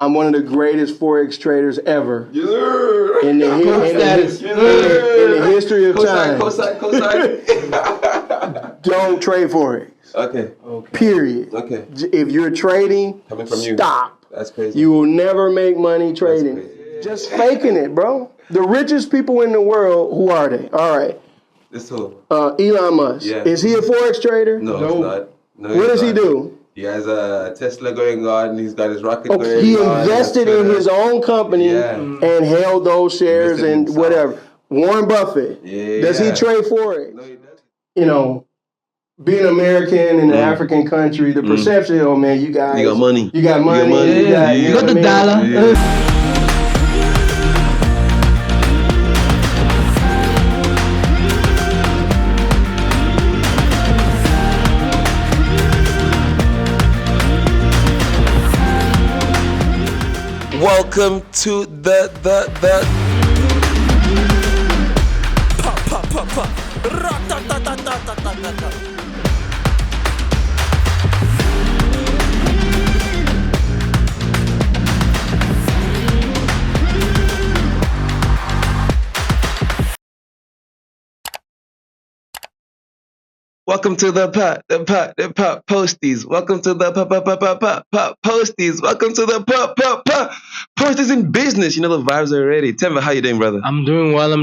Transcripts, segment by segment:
I'm one of the greatest Forex traders ever in the history of time. Cosine. Don't trade Forex. Okay. Period. Okay. If you're trading, Coming from stop. You. That's crazy. You will never make money trading. Just faking it, bro. The richest people in the world, who are they? All right. This who? Elon Musk. Yeah. Is he a Forex trader? No, he's not. No, what does he do? He has a Tesla going on. He's got his rocket going on. He invested in his own company and held those shares and whatever. Warren Buffett. Does he trade Forex? No, he doesn't. You know, being American in an African country, the perception, oh man, you guys. You got money. You got money. You got the dollar. Welcome to the Welcome to the Posties. Welcome to the Posties. Welcome to the Posties in business. You know the vibes already. Tell me, how you doing, brother? I'm doing well. I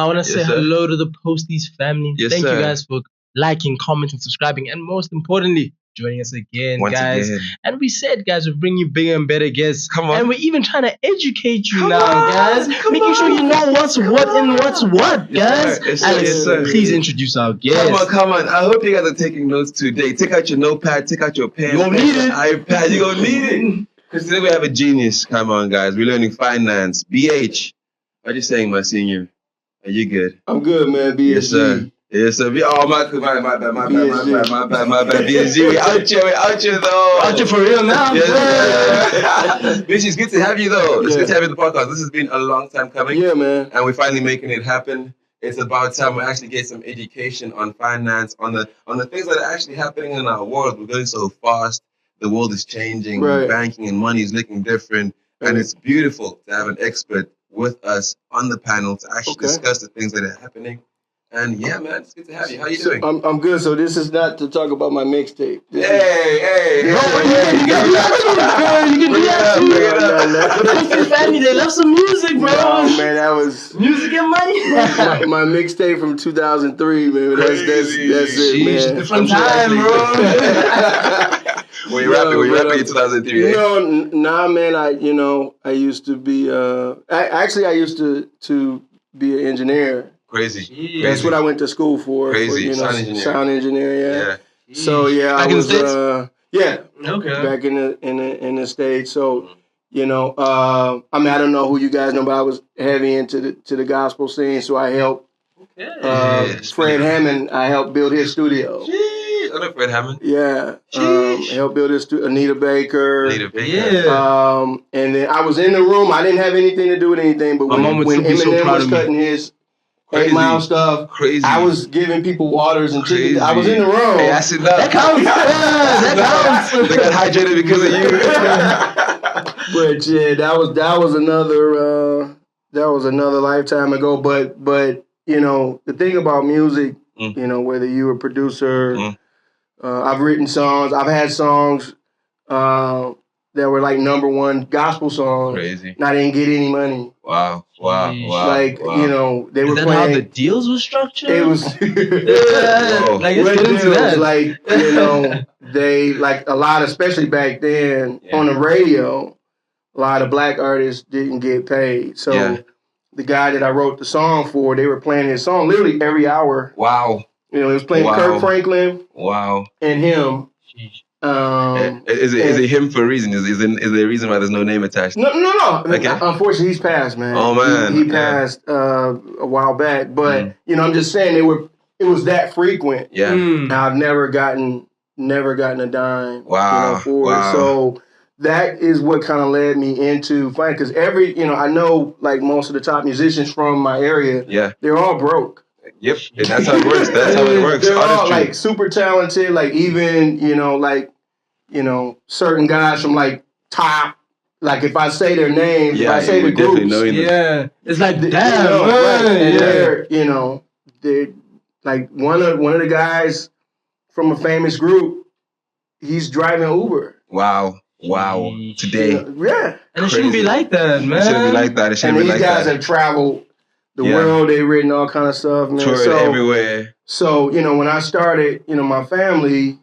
want to say hello to the Posties family. Thank you guys for liking, commenting, subscribing, and most importantly, joining us again, guys. And we said, guys, we're bringing you bigger and better guests. Come on. And we're even trying to educate you guys. Making sure you know what's what and what's what, guys. Alex, please introduce our guests. Come on. I hope you guys are taking notes today. Take out your notepad, take out your pen. You gonna need it. iPad, you gonna need it. Because today we have a genius. Come on, guys. We're learning finance. BH. What are you saying, my senior? Are you good? I'm good, man. BSG. Yes, sir. Yes, sir. Oh, my bad. BSG. We out here, though. Out here for real now. Yes, BSG, it's good to have you, though. It's good to have you in the podcast. This has been a long time coming. Yeah, man. And we're finally making it happen. It's about time we actually get some education on finance, on the things that are actually happening in our world. We're going so fast. The world is changing. Right. Banking and money is looking different. And it's beautiful to have an expert with us on the panel to actually discuss the things that are happening. And yeah, man, it's good to have you. How you doing? I'm good. So this is not to talk about my mixtape. Hey. You can do that too. The Posties family, they love some music, bro. Oh man, that was music and money. my mixtape from 2003, man. That's it, man. Different time, bro. Were you rapping in 2003? Nah, man. I used to be. I used to be an engineer. Crazy. That's what I went to school for. Crazy. Sound engineer. Yeah. So yeah, back I was. Okay. Back in the States. So I don't know who you guys know, but I was heavy into the gospel scene. So I helped Fred Hammond. I helped build his studio. I know Fred Hammond. Yeah. Helped build his studio. Anita Baker. Yeah. And then I was in the room. I didn't have anything to do with anything, but when Eminem was cutting his 8 Mile stuff, I was giving people waters and tickets. I was in the room. Hey, I said that counts. That counts. They got hydrated because of you. But yeah, that was another lifetime ago. But the thing about music, whether you're a producer, I've written songs. I've had songs that were like #1 gospel songs. Crazy. And I didn't get any money. Wow. They were Is that playing. how the deals were structured? It was. Let's get into that. They a lot, especially back then on the radio, a lot of black artists didn't get paid. So the guy that I wrote the song for, they were playing his song literally every hour. Wow. It was playing Kirk Franklin. Wow. And him. Is it him for a reason? Is there a reason why there's no name attached? No. Okay. Unfortunately, he's passed, man. Oh man, he passed a while back. But I'm just saying it was that frequent. Yeah. I've never gotten a dime. Wow. For it. So that is what kind of led me into finding, because I know like most of the top musicians from my area. Yeah. They're all broke. Yep, and that's how it works. They're all like super talented. Like even certain guys from like top like if I say their names, if I say the groups, it's like damn, and they're they're like one of the guys from a famous group. He's driving Uber. Wow. Today. And it shouldn't be like that, man. It shouldn't be like that. And these guys have traveled the world. They've written all kind of stuff, man. Toured everywhere. So when I started, my family,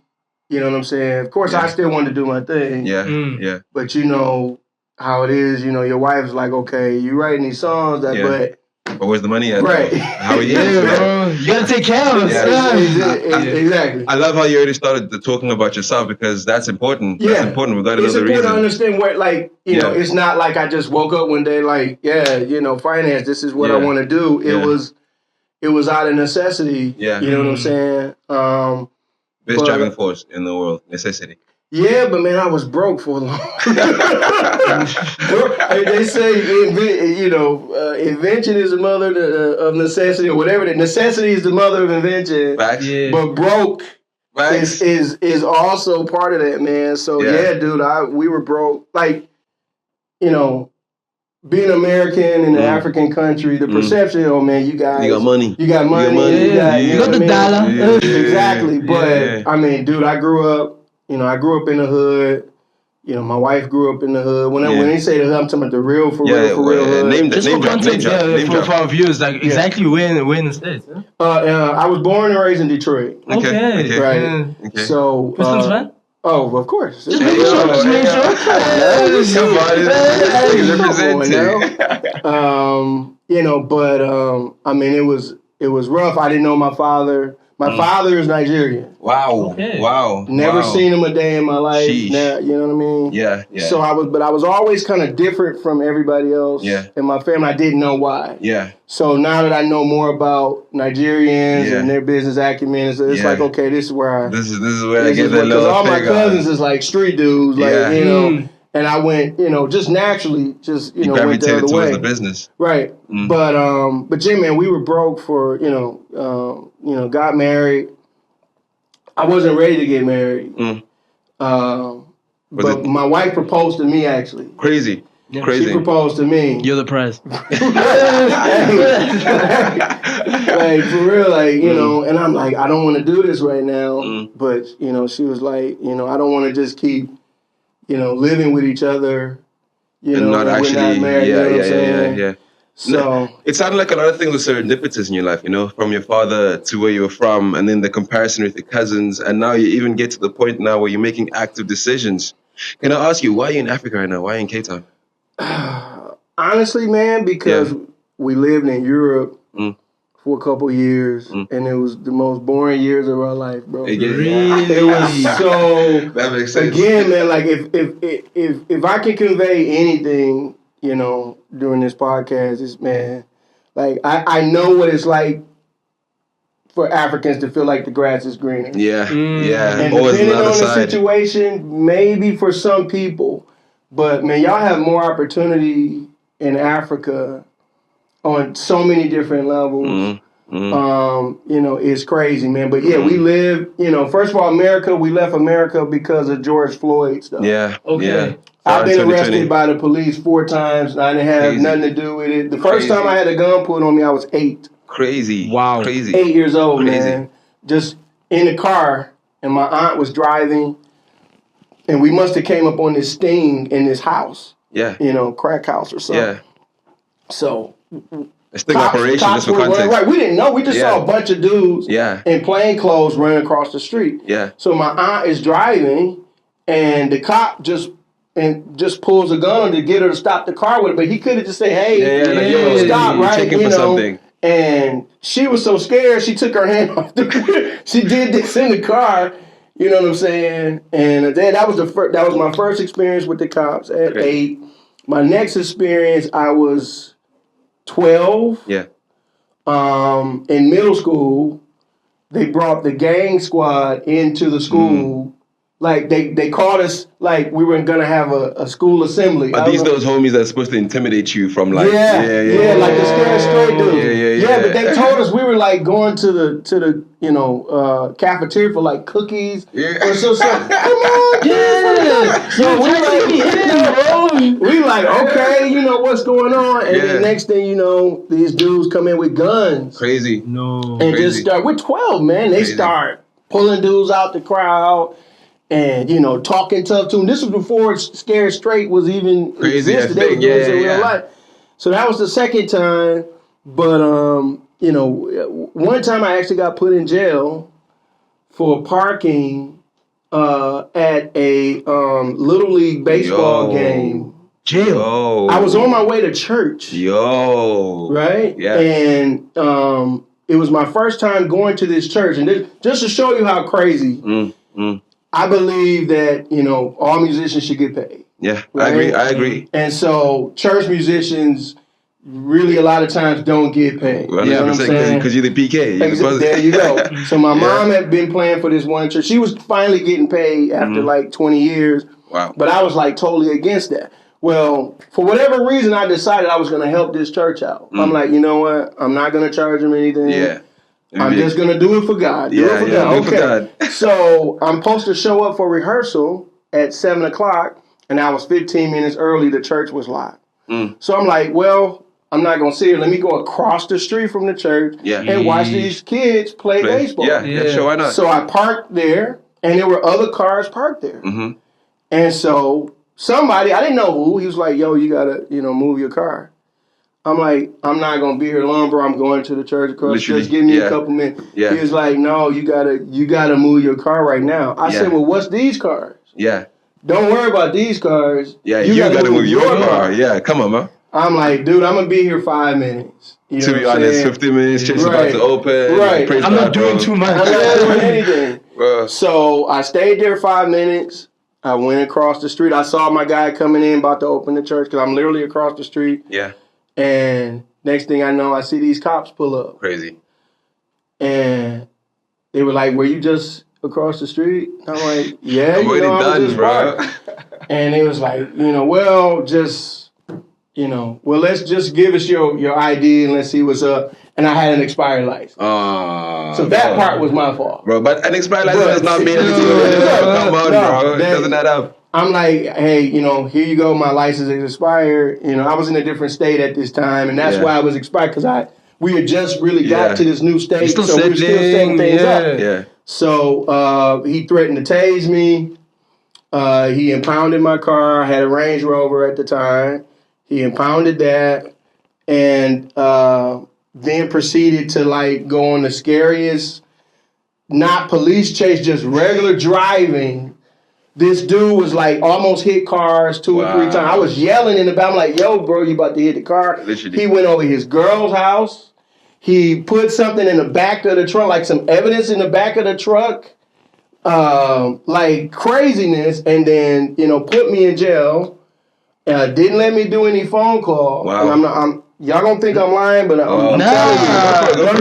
you know what I'm saying. Of course, I still wanted to do my thing. Yeah. But you know how it is. Your wife's like, okay, you writing these songs, but where's the money at? Right. How are you? Bro. You gotta take care of us. Exactly. I love how you already started talking about yourself because that's important. Yeah. That's important. We gotta know the reason. It's important to understand where, it's not like I just woke up one day like, finance, this is what I want to do. It was out of necessity. Yeah. You know what I'm saying? Best driving force in the world, necessity. Yeah, but man, I was broke for a long time. They say, invention is the mother of necessity, or whatever. Necessity is the mother of invention. Facts. Yeah. But broke is also part of that, man. So dude, we were broke. Like, being American in an African country, the perception, man, you got money. You got money. You got the dollar. Yeah. Exactly. But I mean, dude, I grew up in the hood. My wife grew up in the hood. When they say the hood, I'm talking about the real, for real hood. Just for context, for our viewers, like exactly where in the States? I was born and raised in Detroit. Okay. Right. Okay. So. Pistons fan? Oh, of course. Just make sure. But I mean, it was rough. I didn't know my father. My father is Nigerian. Wow. Okay. Wow. Never seen him a day in my life. Now, you know what I mean? Yeah. So I was always kind of different from everybody else. Yeah. In my family, I didn't know why. Yeah. So now that I know more about Nigerians and their business acumen, it's like, okay, this is where this is where I get that little. Because all my cousins is like street dudes, like and I went, just naturally, went the other way. Towards the business. Right. But Jim, man, we were broke for, got married. I wasn't ready to get married. But my wife proposed to me, actually. Crazy. Yeah. Crazy. She proposed to me. You're the prize. Like, for real, and I'm like, I don't want to do this right now. But, she was like, I don't want to just keep, living with each other, and not actually, we're not married, yeah. So it sounded like a lot of things were serendipitous in your life, from your father to where you were from, and then the comparison with your cousins, and now you even get to the point now where you're making active decisions. Can I ask you, why are you in Africa right now? Why are you in Cape Town? Honestly, man, because we lived in Europe for a couple years, and it was the most boring years of our life, bro. Really? It was so. That makes sense. Again, man, like if I can convey anything, during this podcast, is, man, like I know what it's like for Africans to feel like the grass is greener. Yeah. And depending on the situation, maybe for some people, but man, y'all have more opportunity in Africa on so many different levels. It's crazy, man. But we live, first of all, America, we left America because of George Floyd stuff. Yeah. Okay. Yeah. I've been arrested by the police 4 times, and I didn't have nothing to do with it. The first time I had a gun put on me, I was 8. Crazy. Wow. Crazy. 8 years old, man. Just in the car, and my aunt was driving, and we must have came up on this sting in this house. Yeah. Crack house or something. Yeah. So a sting operation, just for context. Right. We didn't know. We just saw a bunch of dudes in plain clothes running across the street. Yeah. So my aunt is driving, and the cop just pulls a gun on to get her to stop the car with it. But he could have just said, hey, stop, right? Checking for something. And she was so scared, she took her hand off the wheel. She did this in the car. You know what I'm saying? And then that was my first experience with the cops at 8. My next experience, I was 12. Yeah. In middle school, they brought the gang squad into the school Like they called us like we were gonna have a school assembly. Are these those homies that's supposed to intimidate you from like yeah, like the scared straight dude. Yeah, but they told us we were like going to the cafeteria for like cookies or something. Come on, we like okay, what's going on, and then next thing you know, these dudes come in with guns. Crazy. And just start. We're 12, man. They start pulling dudes out the crowd. And, talking tough to him. This was before Scared Straight was even existed. They were doing it in real life. So that was the second time. But, one time I actually got put in jail for parking at a Little League baseball game. Jail. I was on my way to church. Right? Yeah. And it was my first time going to this church. And just to show you how crazy. I believe that, all musicians should get paid. Yeah, right? I agree. And so church musicians really a lot of times don't get paid. You know what I'm saying? Because you're the PK. There you go. So my mom had been playing for this one church. She was finally getting paid after like 20 years. Wow. But I was like totally against that. Well, for whatever reason, I decided I was going to help this church out. I'm like, you know what? I'm not going to charge them anything. Yeah. I'm just going to do it for God. Do it for God. Okay. So I'm supposed to show up for rehearsal at 7 o'clock, and I was 15 minutes early. The church was locked. So I'm like, well, I'm not going to sit here. Let me go across the street from the church and watch these kids play baseball. Yeah, sure, why not? So I parked there, and there were other cars parked there. And so somebody, I didn't know who, he was like, yo, you got to, move your car. I'm like, I'm not gonna be here long, bro. I'm going to the church across. Just give me a couple minutes. He was like, no, you gotta move your car right now. I said, well, what's these cars? Don't worry about these cars. You gotta move your car. Yeah, come on, man. I'm like, dude, I'm gonna be here 5 minutes. To be honest, 15 minutes, church is about to open. Right. I'm not doing too much. I'm not doing anything. So I stayed there 5 minutes. I went across the street. I saw my guy coming in about to open the church because I'm literally across the street. Yeah. And next thing I know, I see these cops pull up. Crazy. And they were like, were you just across the street? I'm like, yeah. I'm already done, bro. And it was like, well, let's just give us your ID and let's see what's up. And I had an expired license. So that part was my fault. Bro, but an expired license does not mean anything. Come on, bro. It doesn't add up. I'm like, hey, here you go. My license is expired. I was in a different state at this time, and that's why I was expired because we had just really got to this new state, so we were still setting things up. Yeah. So he threatened to tase me. He impounded my car. I had a Range Rover at the time. He impounded that, and then proceeded to go on the scariest, not police chase, just regular driving. This dude was almost hit cars 2 or 3 times. I was yelling in the back. I'm like, yo, bro, you about to hit the car. Literally. He went over his girl's house. He put something in the back of the trunk, some evidence in the back of the truck, craziness, and then, put me in jail. Didn't let me do any phone call. Wow. And y'all don't think I'm lying, but I'm telling you.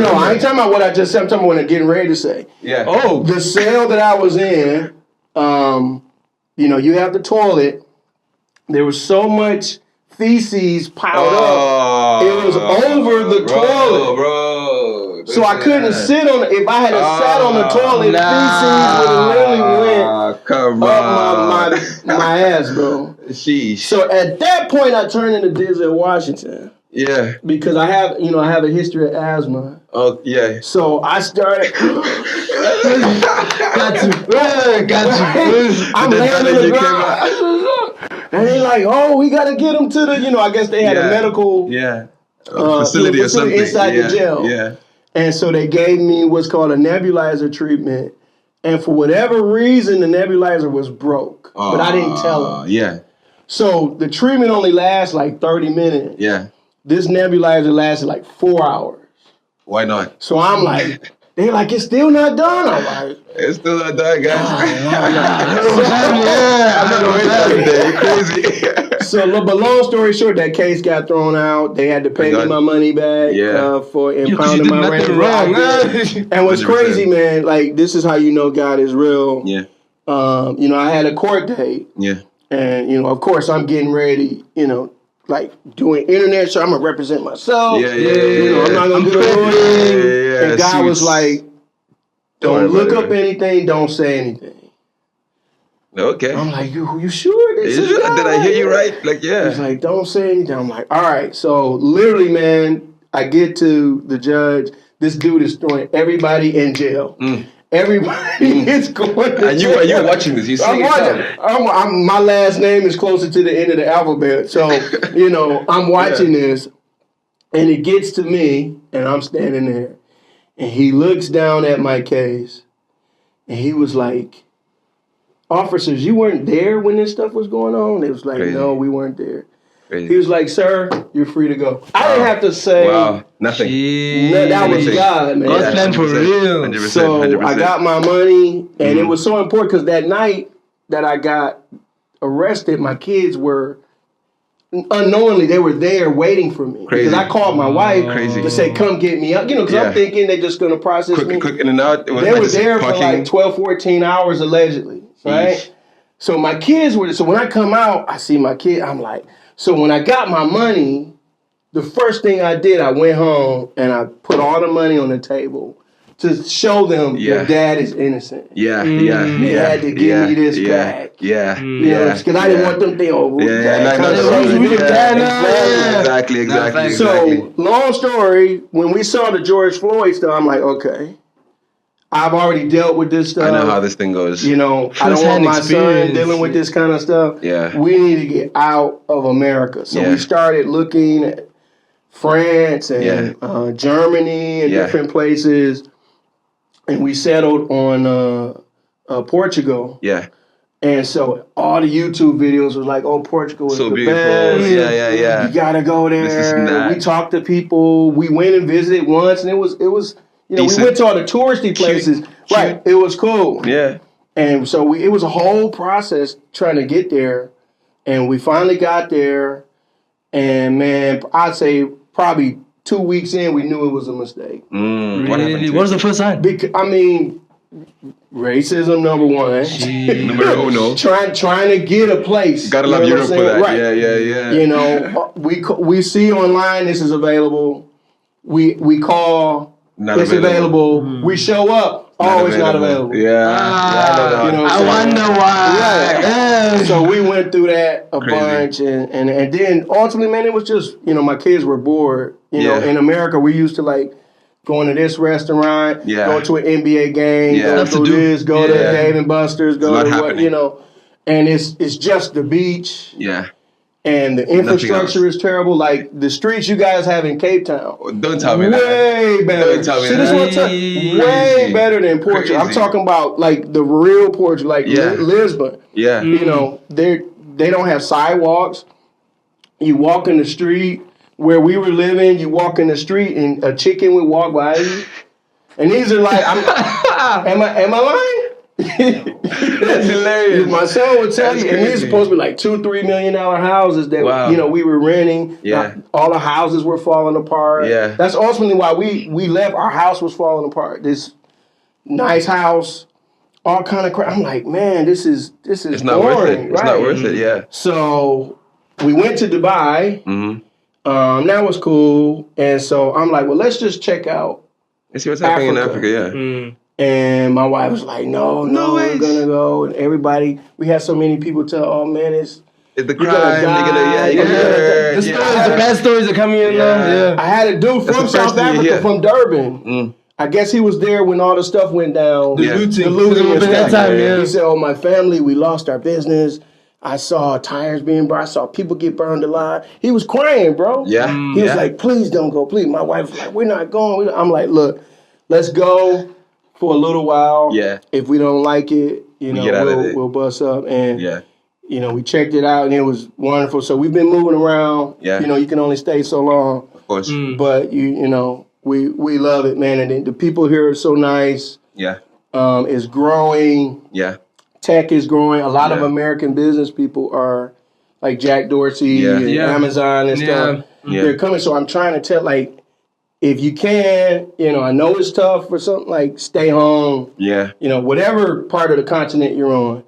No, I ain't talking about what I just said. I'm talking about what I'm getting ready to say. Yeah. Oh, the cell that I was in, you have the toilet. There was so much feces piled up. It was over the toilet. Bro. So I couldn't sit on it. If I had sat on the toilet, feces would have literally went up my ass, bro. Sheesh. So at that point, I turned into Denzel Washington. Yeah. Because I have a history of asthma. Oh, yeah. So I started. got you. I'm laying on the ground. And they're like, oh, we got to get him to the, I guess they had a medical facility or something. Inside the jail. Yeah. And so they gave me what's called a nebulizer treatment. And for whatever reason, the nebulizer was broke. But I didn't tell them. Yeah. So the treatment only lasts 30 minutes. Yeah. This nebulizer lasted 4 hours. Why not? So I'm like, they're like, it's still not done. I'm like, it's still not done, guys. Crazy. So, but long story short, that case got thrown out. They had to pay me my money back for impounding my Range Rover. And what's 100%. Crazy, man, this is how you know God is real. Yeah. I had a court date. Yeah. And, of course, I'm getting ready, like doing internet, so I'm going to represent myself. Yeah. I'm not going to do anything. And God was like, don't look up anything, don't say anything. Okay. I'm like, you sure? Did I hear you right? Like, yeah. He's like, don't say anything. I'm like, all right. So literally, man, I get to the judge. This dude is throwing everybody in jail. Everybody is going to jail. Are you watching this? You see I'm my last name is closer to the end of the alphabet. So, I'm watching this. And it gets to me, and I'm standing there. And he looks down at my case. And he was like, officers, you weren't there when this stuff was going on? It was like, Crazy. No, we weren't there. Crazy. He was like, sir, you're free to go. I didn't have to say nothing. That was God, man. God's plan for real. 100%, so 100%. I got my money, and it was so important because that night that I got arrested, my kids were, unknowingly, they were there waiting for me. Crazy. Because I called my wife to say, come get me up. Because I'm thinking they're just going to process me. Quick in and out. They were there for like 12, 14 hours allegedly, right? Eesh. So my kids were, so when I come out, I see my kid, I'm like, so when I got my money, the first thing I did, I went home and I put all the money on the table to show them that dad is innocent. He had to give me this back. Because I didn't want them thinking, Exactly. So, long story, when we saw the George Floyd stuff, I'm like, okay, I've already dealt with this stuff. I know how this thing goes. I don't want my son dealing with this kind of stuff. Yeah. We need to get out of America. So we started looking at France and Germany and different places. And we settled on Portugal. Yeah. And so all the YouTube videos was like, oh, Portugal is so the beautiful. Best. Yeah. You got to go there. We talked to people. We went and visited once, and it was we went to all the touristy places. Cute. Right. It was cool. Yeah. And so it was a whole process trying to get there. And we finally got there. And, man, I'd say probably 2 weeks in, we knew it was a mistake. Really? What was the first sign? Racism, number one. Number uno. Trying to get a place. Gotta love Europe for that. Right. Yeah. We see online this is available. We call. Not it's available. We show up. It's not available. Yeah. I wonder why. Yeah. So we went through that a bunch, and then ultimately, man, it was just my kids were bored. In America, we used to like going to this restaurant, go to an NBA game, go to this, go to Dave & Buster's, go to what and it's just the beach. Yeah. And the infrastructure is terrible. Like the streets you guys have in Cape Town. Don't tell me that. Way better. Don't tell me that. Way better than Portugal. Crazy. I'm talking about like the real Portugal, like Lisbon. Yeah. They don't have sidewalks. You walk in the street where we were living. You walk in the street and a chicken would walk by you. And these are like, am I lying? That's hilarious. My son would tell you, and these are supposed to be like $2-3 million houses that we were renting. Yeah, all the houses were falling apart. Yeah, that's ultimately why we left. Our house was falling apart. This nice house, all kind of crap. I'm like, man, this is it's boring, not worth it. It's right? not worth it. Yeah. So we went to Dubai. That was cool, and so I'm like, well, let's just check out. Let's see what's happening in Africa. Yeah. And my wife was like, no, we're gonna go. And everybody, we had so many people tell, oh man, it's the crime. You're gonna hurt. The bad stories are coming in now. I had a dude from South Africa, from Durban. I guess he was there when all the stuff went down. The looting and stuff. He said, oh, my family, we lost our business. I saw tires being burned. I saw people get burned alive. He was crying, bro. Yeah. He was like, please don't go, please. My wife was like, we're not going. I'm like, look, let's go for a little while. Yeah. If we don't like it, we'll bust up. And, we checked it out and it was wonderful. So we've been moving around. Yeah. You can only stay so long. Of course. But, we love it, man. And the people here are so nice. Yeah. It's growing. Yeah. Tech is growing. A lot of American business people are like Jack Dorsey and Amazon and stuff. Yeah. They're coming. So I'm trying to tell, like, if you can, I know it's tough for something like stay home. Yeah. Whatever part of the continent you're on.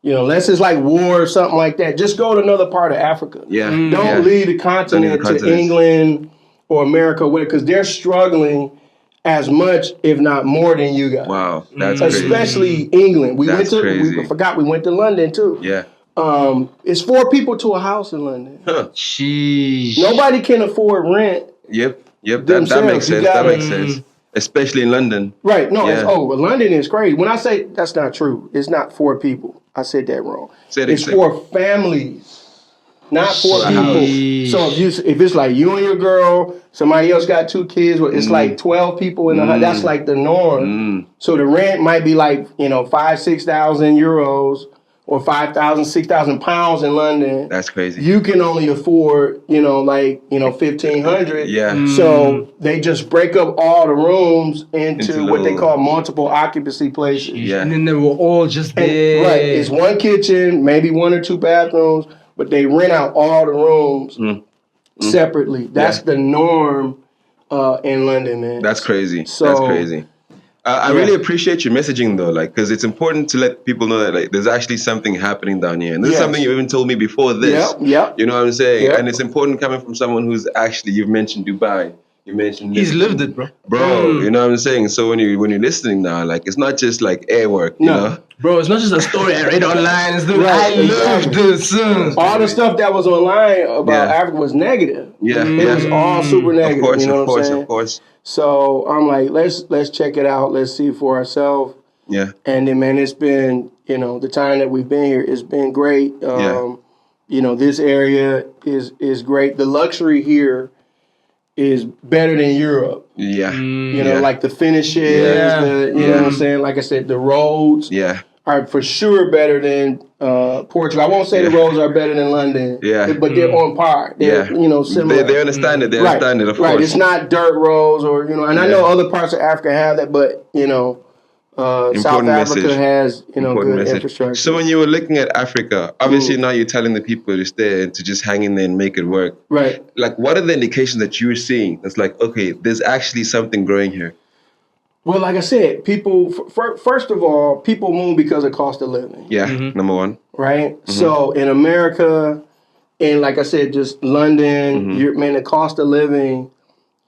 Unless it's like war or something like that, just go to another part of Africa. Yeah. Don't leave the continent to England or America with it, because they're struggling as much, if not more, than you guys. Wow, that's especially crazy. England. We went to London too. Yeah. It's 4 people to a house in London. Huh. Sheesh. Nobody can afford rent. Yep. That makes sense. That makes sense. Especially in London. Right. No, but London is crazy. When I say that's not true, it's not 4 people. I said that wrong. It's 4 families, not 4 people. So if it's like you and your girl, somebody else got 2 kids, it's like 12 people in the house. That's like the norm. So the rent might be like 5,000-6,000 euros or 5,000, 6,000 pounds in London. That's crazy. You can only afford 1,500. Yeah. So they just break up all the rooms into what they call multiple occupancy places. Yeah. And then they were all just there. Right. It's 1 kitchen, maybe 1 or 2 bathrooms, but they rent out all the rooms separately. That's the norm in London, man. That's crazy. That's crazy. I really appreciate your messaging though, because it's important to let people know that there's actually something happening down here. And this is something you even told me before this. Yep. You know what I'm saying? Yep. And it's important coming from someone who's actually, you've mentioned Dubai. You mentioned he's lived it, bro. Bro, you know what I'm saying? So when you're listening now, it's not just air work, you know? Bro, it's not just a story I read online. It's I love this. All the stuff that was online about Africa was negative. Yeah. It was all super negative. Of course. So I'm like, let's check it out. Let's see for ourselves. Yeah. And then, man, it's been, the time that we've been here, it's been great. This area is great. The luxury here is better than Europe. Yeah. Like the finishes, you know what I'm saying? Like I said, the roads are for sure better than Portugal. I won't say the roads are better than London, but they're on par. They're, similar. They understand it. They understand it, of course. Right. It's not dirt roads and I know other parts of Africa have that, but, South Africa has, good infrastructure. So when you were looking at Africa, obviously now you're telling the people to stay and to just hang in there and make it work. Right. What are the indications that you're seeing? That's okay, there's actually something growing here. Well, like I said, people, first of all, people move because of cost of living. Yeah, number 1. Right? So in America, and like I said, just London, the cost of living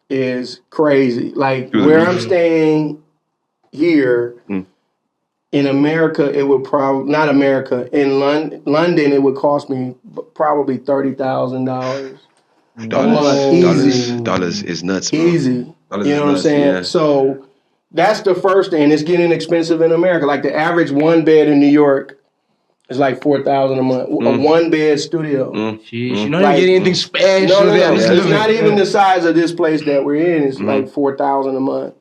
is crazy. Where I'm staying here, in America, it would probably, not America, in London, it would cost me probably $30,000. Dollars is nuts, bro. Easy. What I'm saying? Yeah. So that's the first thing. It's getting expensive in America. The average 1 bed in New York is $4,000 a month. A 1-bed studio. You're not even getting anything special. No. It's not even the size of this place that we're in. It's $4,000 a month.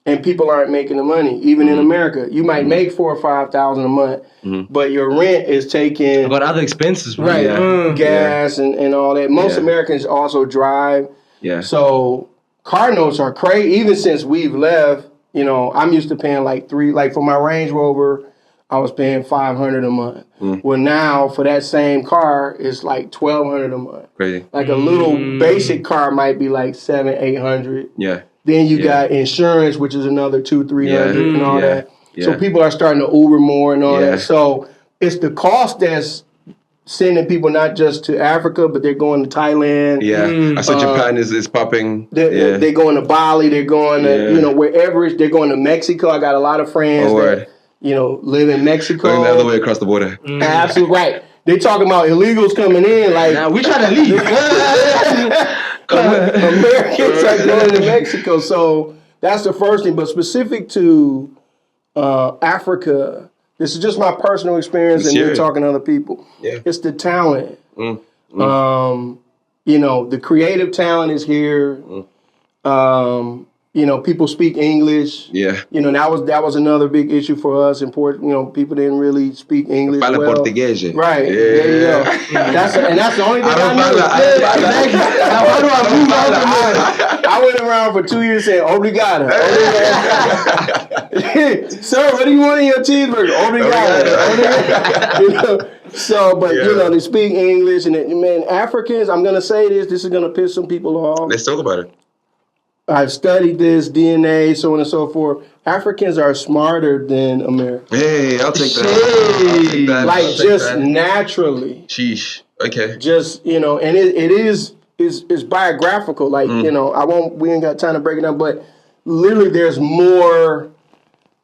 And people aren't making the money, even in America. You might make $4,000 or $5,000 a month, but your rent is taking. I've got other expenses, right? Gas and all that. Most Americans also drive. Yeah. So car notes are crazy. Even since we've left, I'm used to paying $3. For my Range Rover, I was paying $500 a month. Well, now for that same car, it's $1,200 a month. Crazy. A little basic car might be $700-800. Yeah. Then you got insurance, which is another $200-300 and all that. Yeah. So people are starting to Uber more and all that. So it's the cost that's sending people not just to Africa, but they're going to Thailand. Yeah, I saw Japan is popping. They're going to Bali. They're going to wherever. They're going to Mexico. I got a lot of friends that live in Mexico. Going the other way across the border. Absolutely right. They talking about illegals coming in. Now we trying to leave. Americans are going to Mexico, so that's the first thing. But specific to Africa, this is just my personal experience, and you're talking to other people. Yeah. It's the talent. The creative talent is here. People speak English. Yeah. That was another big issue for us. Important. People didn't really speak English well. Portuguese. Right. Yeah. There you go. That's the only thing I knew. I went around for 2 years saying obrigado. Sir, what do you want in your cheeseburger? Obrigado. They speak English, and Africans. I'm gonna say this. This is gonna piss some people off. Let's talk about it. I've studied this DNA, so on and so forth. Africans are smarter than Americans. Hey, I'll take that. Like just naturally. Sheesh. Okay. Just and it is biographical. Like we ain't got time to break it down, but literally there's more.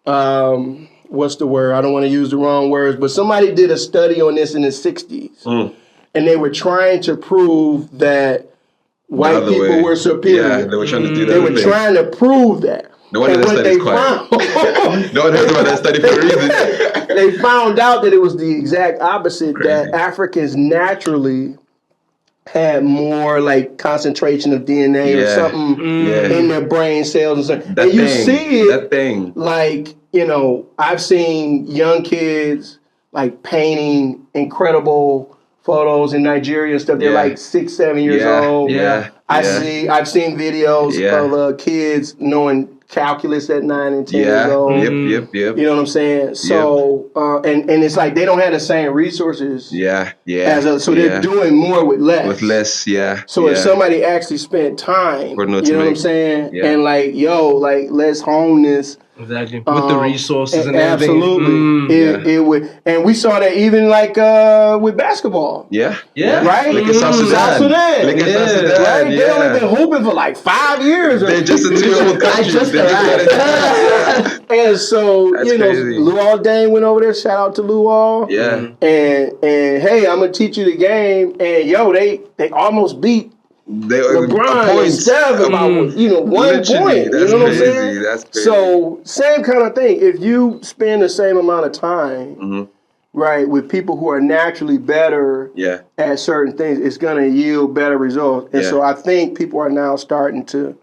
What's the word? I don't want to use the wrong words, but somebody did a study on this in the 60s, and they were trying to prove that white people were superior. Yeah, they were trying to do that. They were trying to prove that. No one heard that quiet. No one heard about that study for a reason. They found out that it was the exact opposite. Crazy. That Africans naturally had more like concentration of DNA or something in their brain cells and stuff. And you see it. Like, I've seen young kids like painting incredible photos in Nigeria and stuff. They're like 6, 7 years old. Yeah. I've seen videos of kids knowing calculus at 9 and 10 years old. Yep. You know what I'm saying? So and it's like they don't have the same resources. So they're doing more with less. So if somebody actually spent time, you know what I'm saying? And let's hone this. Exactly. With the resources and everything. Absolutely. It would, and we saw that even with basketball. Yeah. Right? Like in South Sudan. Right? They only been hooping for like 5 years. They're just a 2-year-old country. And so, Luol Deng went over there. Shout out to Luol. Yeah. And hey, I'm gonna teach you the game. And they almost beat LeBron and Steph about 1 point. You know what I'm saying? That's crazy. So same kind of thing. If you spend the same amount of time, right, with people who are naturally better at certain things, it's going to yield better results. And so I think people are now starting to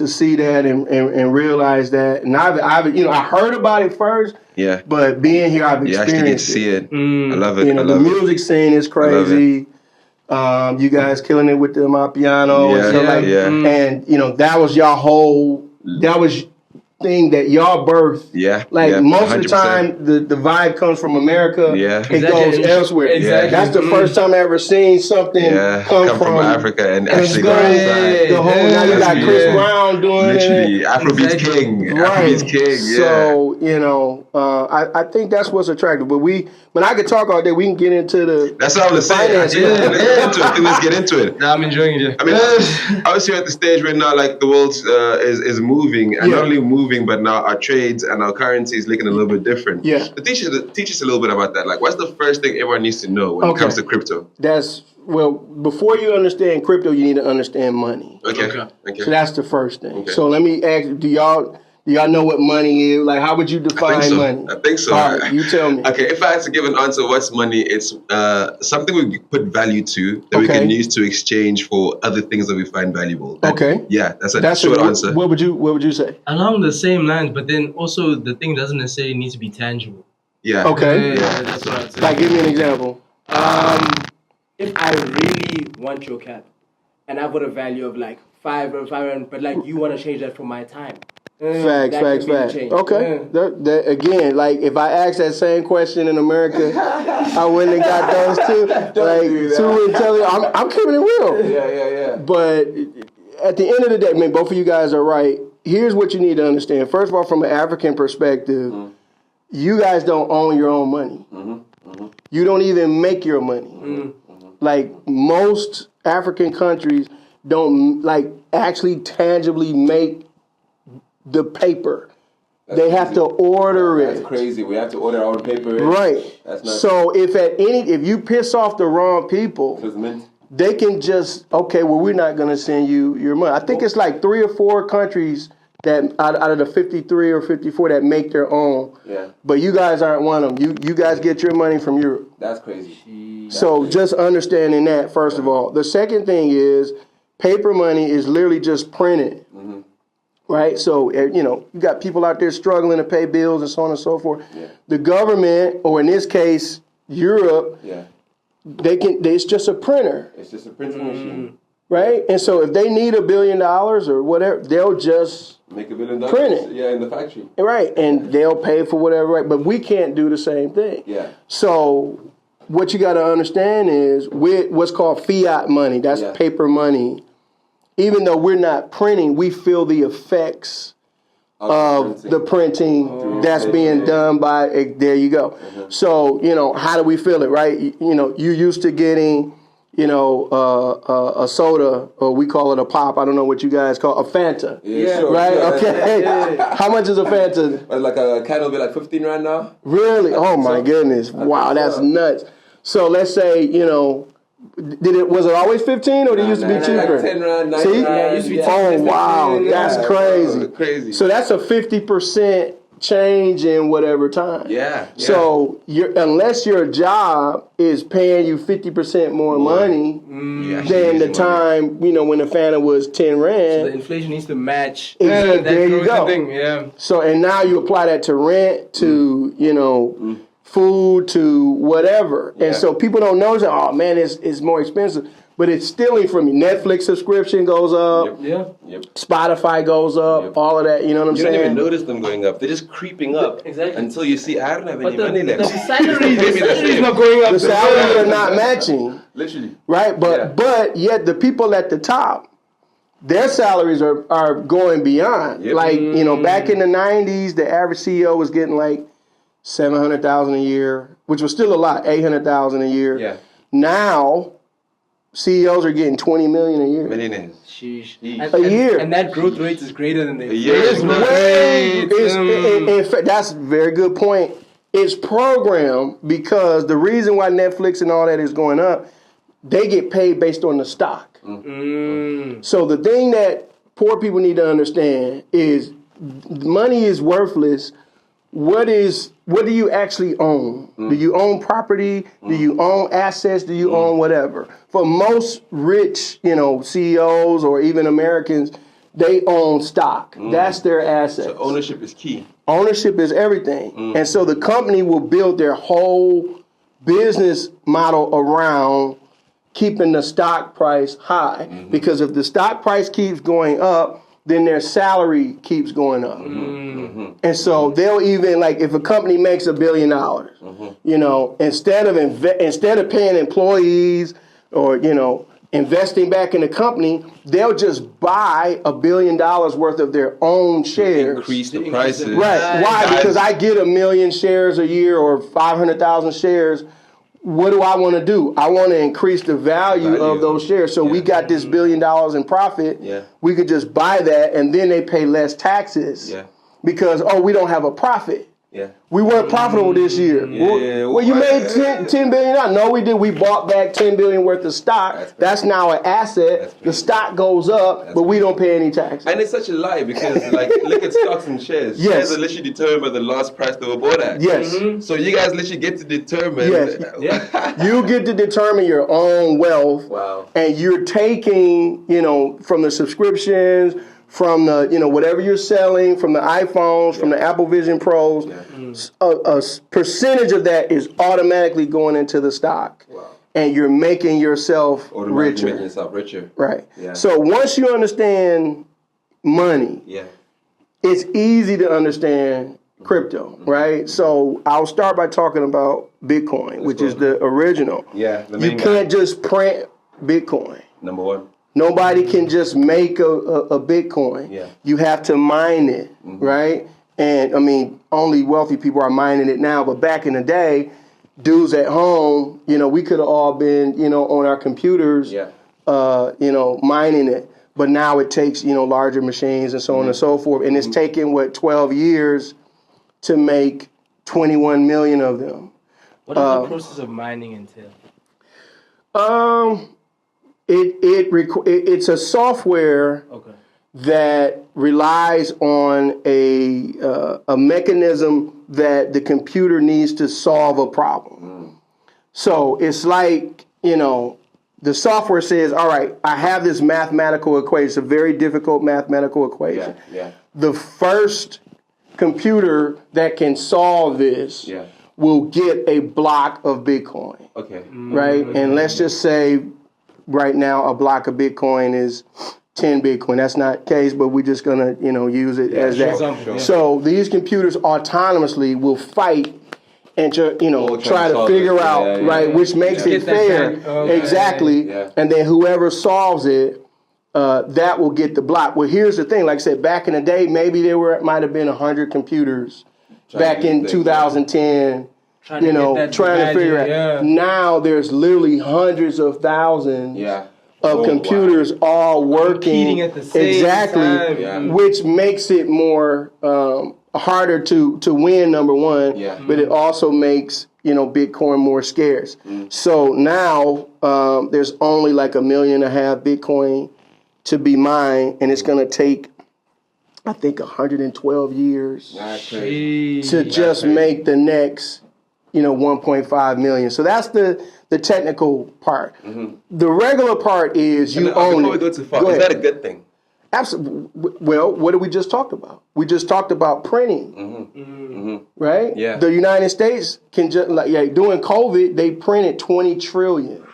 see that and realize that. And I heard about it first. Yeah. But being here, I've experienced actually get to see it. I love it. The music scene is crazy. You guys killing it with the Amapiano and stuff like that. And that was y'all thing that y'all birthed. Most of the time the vibe comes from America. It goes elsewhere. Exactly. That's the first time I ever seen something come from Africa and actually go outside. The whole now you got Chris Brown doing it. Afrobeats king. Afrobeats king. So I think that's what's attractive. But when I could talk all day, we can get into the. That's what I was saying. Let's get into it. I'm enjoying it. I mean, obviously we're at the stage right now, like the world is moving, and not only moving, but now our trades and our currency is looking a little bit different. Yeah. So teach us a little bit about that. Like, what's the first thing everyone needs to know when it comes to crypto? Before you understand crypto, you need to understand money. Okay. So that's the first thing. Okay. So let me ask, do y'all know what money is? Like, how would you define money? I think so. All right, you tell me. Okay, if I had to give an answer, what's money? It's something we put value to that we can use to exchange for other things that we find valuable. Yeah, that's a short answer. What would you say? Along the same lines, but then also the thing doesn't necessarily need to be tangible. Yeah. Okay. That's what I'd say. Like, give me an example. If I really want your cap, and I've got a value of like 500, but like you want to change that for my time. Facts. Okay. Again, like if I asked that same question in America, I wouldn't have got those two. Like too intelligent. I'm keeping it real. Yeah. But at the end of the day, I mean, both of you guys are right. Here's what you need to understand. First of all, from an African perspective, you guys don't own your own money. You don't even make your money. Like most African countries don't actually tangibly make the paper. They have to order it. That's crazy. We have to order our own paper. Right. That's not so if you piss off the wrong people, they can just we're not going to send you your money. I think it's like 3 or 4 countries that out of the 53 or 54 that make their own. Yeah. But you guys aren't one of them. You guys get your money from Europe. That's crazy. So just understanding that first of all. The second thing is paper money is literally just printed. Right? So, you got people out there struggling to pay bills and so on and so forth. Yeah. The government, or in this case, Europe, it's just a printer. It's just a printing machine. Right? And so if they need $1 billion or whatever, they'll just make $1 billion. Print it. Yeah, in the factory. Right. And they'll pay for whatever, right? But we can't do the same thing. Yeah. So what you got to understand is with what's called fiat money, that's paper money, even though we're not printing, we feel the effects of the printing that's being done by, there you go. So, how do we feel it, right? You used to getting, a soda, or we call it a pop. I don't know what you guys call a Fanta. Yeah, sure. Right? Yeah, okay. yeah. How much is a Fanta? Like a can will be like 15 right now. Really? Oh my goodness. Wow, that's nuts. So let's say, was it always 15 or did it used to be cheaper? Like 10 rand, 9 See? rand. Used to be Oh wow, that's crazy. Crazy. So that's a 50% change in whatever time. Yeah. So unless your job is paying you 50% more money than the time, when the Fanta was 10 rand. So the inflation needs to match. Exactly. There you go. Thing. Yeah. So, and now you apply that to rent, to, food, to whatever. And so people don't notice that, oh man, it's more expensive. But it's stealing from you. Netflix subscription goes up. Yep. Spotify goes up. All of that. You know what I'm saying? You don't even notice them going up. They're just creeping up. Exactly. Until you see, I don't have any money left. The salaries not going up. The salaries are not matching. Literally. Right? But yet the people at the top, their salaries are going beyond. Yep. Like, back in the 90s, the average CEO was getting like $700,000 a year, which was still a lot, $800,000 a year. Yeah. Now, CEOs are getting $20 million a year. Millionaires. Sheesh. A year. And that growth rate is greater than the In fact, that's a very good point. It's programmed because the reason why Netflix and all that is going up, they get paid based on the stock. So the thing that poor people need to understand is money is worthless. What do you actually own? Do you own property? Do you own assets? Do you own whatever? For most rich, CEOs or even Americans, they own stock. That's their asset. So ownership is key. Ownership is everything. And so the company will build their whole business model around keeping the stock price high. Because if the stock price keeps going up, then their salary keeps going up. And so they'll even, like, if a company makes $1 billion, instead of paying employees or, investing back in the company, they'll just buy $1 billion worth of their own shares. Increase the prices. Right. Why? Because I get 1 million shares a year or 500,000 shares. What do I want to do? I want to increase the value of those shares. So we got this $1 billion in profit. Yeah. We could just buy that, and then they pay less taxes. Yeah. Because, we don't have a profit. Yeah. We weren't profitable this year. Well, you made $10 billion. No, we did. We bought back $10 billion worth of stock. That's now an asset. The stock goes up, but we don't pay any taxes. And it's such a lie because, look at stocks and shares. Yes. Shares are literally determined by the last price they were bought at. Yes. So you guys literally get to determine. Yes. You get to determine your own wealth. Wow. And you're taking, from the subscriptions, from the, whatever you're selling, from the iPhones, from the Apple Vision Pros, a percentage of that is automatically going into the stock. Wow. And you're making yourself richer. Making yourself richer. Right. Yeah. So once you understand money, it's easy to understand crypto, right? So I'll start by talking about Bitcoin, which is the original. Yeah. You can't just print Bitcoin. Number one. Nobody can just make a Bitcoin. Yeah. You have to mine it, right? And only wealthy people are mining it now. But back in the day, dudes at home, we could have all been, on our computers, mining it. But now it takes, larger machines and so on and so forth. And it's taken, 12 years to make 21 million of them. What does the process of mining entail? It's a software that relies on a mechanism that the computer needs to solve a problem. So it's like, the software says, all right, I have this mathematical equation. It's a very difficult mathematical equation. The first computer that can solve this will get a block of Bitcoin. Right? And let's just say, right now, a block of Bitcoin is 10 Bitcoin. That's not the case, but we're just going to, use it as that. So these computers autonomously will fight and, try to figure out, which makes it fair. Exactly. And then whoever solves it that will get the block. Well, here's the thing. Like I said, back in the day, maybe might have been 100 computers back in 2010. Trying to figure out. Yeah. Now there's literally hundreds of thousands of computers all working competing at the same time. Which makes it more harder to win. Number one, but it also makes Bitcoin more scarce. So now there's only like 1.5 million Bitcoin to be mined, and it's going to take, I think, 112 years to just make the next 1.5 million. So that's the technical part. The regular part is you own before we go too far, is that a good thing? Absolutely. Well, what did we just talk about? We just talked about printing, right? Yeah. The United States can just during COVID they printed 20 trillion,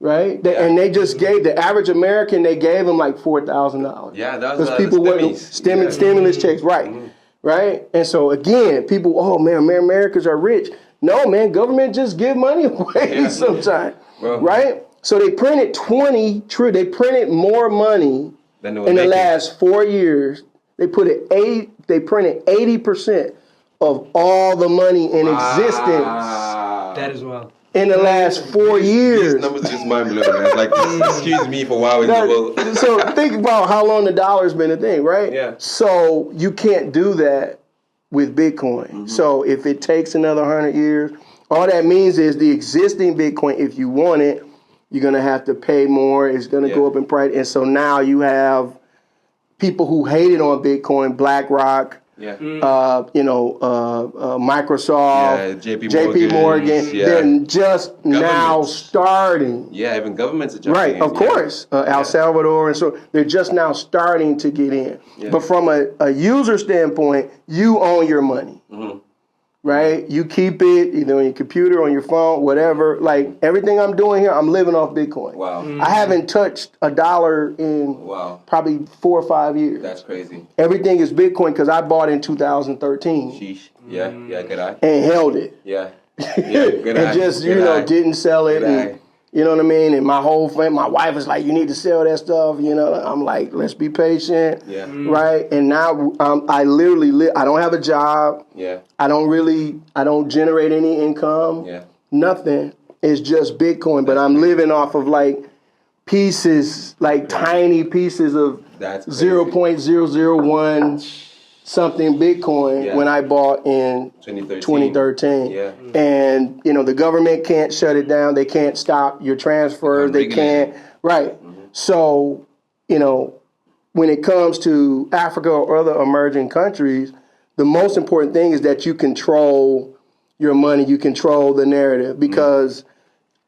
right? And they just gave the average American, they gave them like $4,000. Yeah, that was because people weren't stimulus checks, right? Right? And so again, people, oh man, Americans are rich. No, man, government just give money away sometimes, right? So they printed 20 trillion. They printed more money in the last 4 years. They printed 80% of all the money in existence. That is wild. In the last 4 years. These numbers are just mind blowing, man. Like, excuse me for wowing the world. So think about how long the dollar's been a thing, right? Yeah. So you can't do that with Bitcoin. So if it takes another 100 years, all that means is the existing Bitcoin, if you want it, you're going to have to pay more. It's going to go up in price. And so now you have people who hated on Bitcoin, BlackRock, Microsoft, JP Morgan. They're just now starting. Yeah, even governments are jumping right, in. Of course. El Salvador. And so they're just now starting to get in. Yeah. But from a user standpoint, you own your money. Right? You keep it either on your computer, on your phone, whatever. Like everything I'm doing here, I'm living off Bitcoin. Wow. I haven't touched $1 in probably 4 or 5 years. That's crazy. Everything is Bitcoin because I bought in 2013. Sheesh. Yeah, good eye. And held it. Yeah, good eye. And just, didn't sell it. And, you know what I mean? And my whole family, my wife is like, you need to sell that stuff. I'm like, let's be patient. Yeah. Right? And now I literally I don't have a job. Yeah. I don't generate any income. Yeah. Nothing. It's just Bitcoin. But I'm living off of like pieces, like tiny pieces of 0.001 something Bitcoin when I bought in 2013. Yeah. And, the government can't shut it down. They can't stop your transfers. They can't. Right. So, when it comes to Africa or other emerging countries, the most important thing is that you control your money. You control the narrative because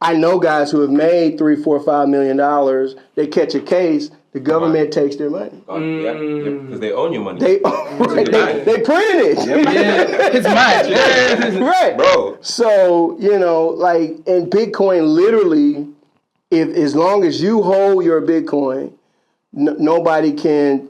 I know guys who have made $3, $4, $5 million. They catch a case. The government takes their money. Because they own your money. They printed it. It's mine. Right. Bro. So, and Bitcoin literally, as long as you hold your Bitcoin, nobody can,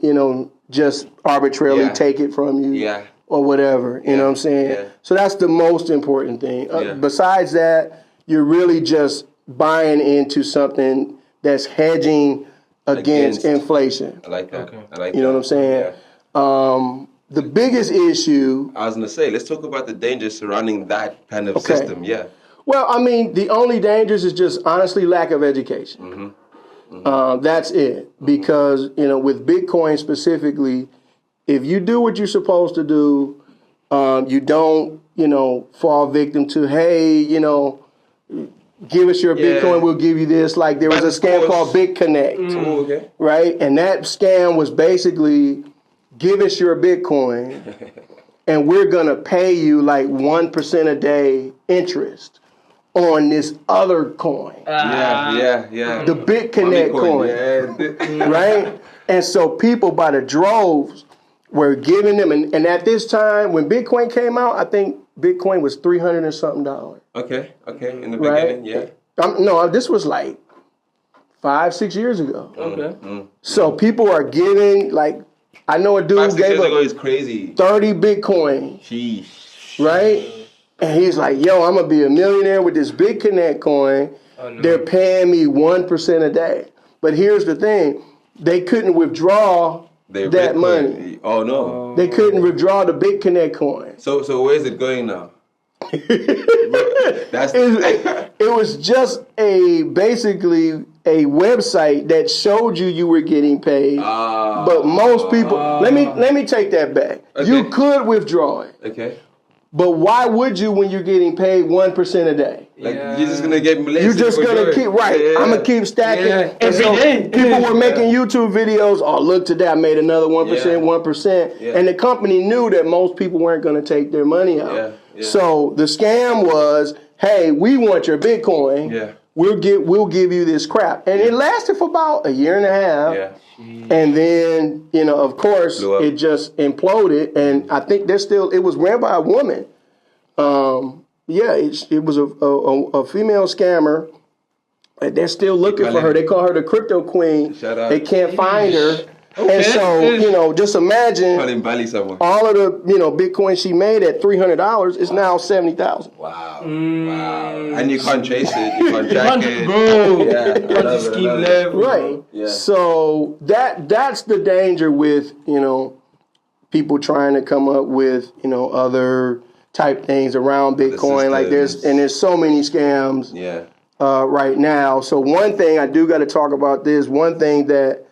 just arbitrarily take it from you or whatever. You know what I'm saying? Yeah. So that's the most important thing. Besides that, you're really just buying into something that's hedging against inflation. I like that. Okay. I like you know what I'm saying? Yeah. The biggest issue... I was going to say, let's talk about the dangers surrounding that kind of system. Yeah. Well, I mean, the only dangers is just honestly lack of education. That's it. Because, with Bitcoin specifically, if you do what you're supposed to do, you don't, fall victim to, hey, give us your Bitcoin, we'll give you this. Like there was a scam called BitConnect, right? And that scam was basically, give us your Bitcoin and we're going to pay you like 1% a day interest on this other coin. The BitConnect coin, right? And so people by the droves were giving them, and at this time, when Bitcoin came out, I think Bitcoin was $300 and something. Okay. In the beginning, no, this was like 5-6 years ago. So people are giving, like, I know a dude gave up is crazy. 30 Bitcoin. Sheesh. Right? And he's like, yo, I'm going to be a millionaire with this BitConnect coin. Oh, no. They're paying me 1% a day. But here's the thing. They couldn't withdraw that money. Oh, no. They couldn't withdraw the BitConnect coin. So where's it going now? It was just basically a website that showed you were getting paid. But most people, let me take that back. Okay. You could withdraw it. Okay. But why would you when you're getting paid 1% a day? Like you're just gonna get molested. You're just gonna keep I'm gonna keep stacking. Every day. People were making YouTube videos. Oh, look today I made another 1%, 1%. And the company knew that most people weren't gonna take their money out. So the scam was, hey, we want your Bitcoin. We'll give you this crap. And it lasted for about a year and a half. And then, of course, it just imploded. And I think it was ran by a woman. It was a female scammer. They're still looking for her. They call her the crypto queen. They can't find her. Okay. And so, just imagine all of the, Bitcoin she made at $300 is now $70,000. Wow. And you can't trace it. You can't track it. Bro. Right. Yeah. So that's the danger with, people trying to come up with, other type things around Bitcoin. Like there's so many scams right now. So one thing I do got to talk about this. One thing that